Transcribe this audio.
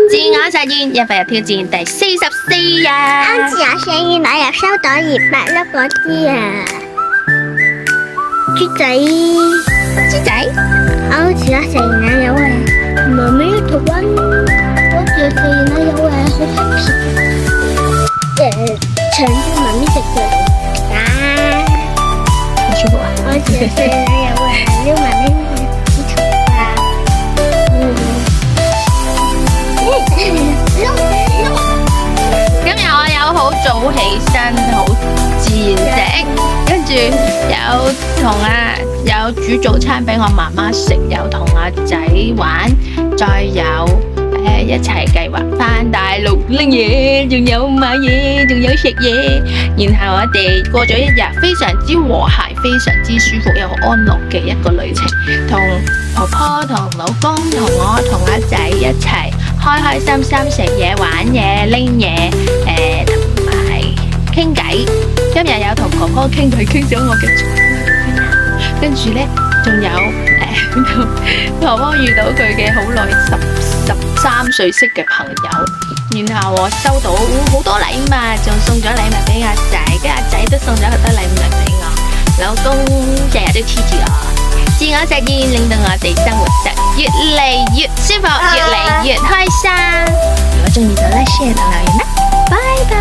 自我實現100日挑戰第44日。啱自我實現我又收到200粒嗰啲豬仔。豬仔，我自我實現我有媽咪一頭溫，我自我實現我有好 happy。搶住媽咪食嘅好舒服啊！我自我實現我有媽咪啲頭今日我有好早起身，好自然醒，跟住有煮早餐俾我媽媽食，有同阿仔玩，再有一齊計劃翻大陸拎嘢，仲有買嘢，仲有食嘢。然後我哋過咗一日非常之和諧，非常之舒服又安樂嘅一個旅程，同婆婆、同老公、同我、同阿仔一齊開開心心食嘢、玩嘢、拎嘢，同埋傾偈。今日有同婆婆傾偈，傾咗我嘅財務，跟住呢，仲有婆婆遇到佢嘅好耐13歲識嘅朋友，然後我收到好多禮物，仲送咗禮物俾阿仔，跟阿仔都送咗好多禮物俾我。老公日日都黐住我，自我實現令到我哋生活得越嚟越舒服，越嚟越開心。如果中意就 like share 同留言啦，拜拜。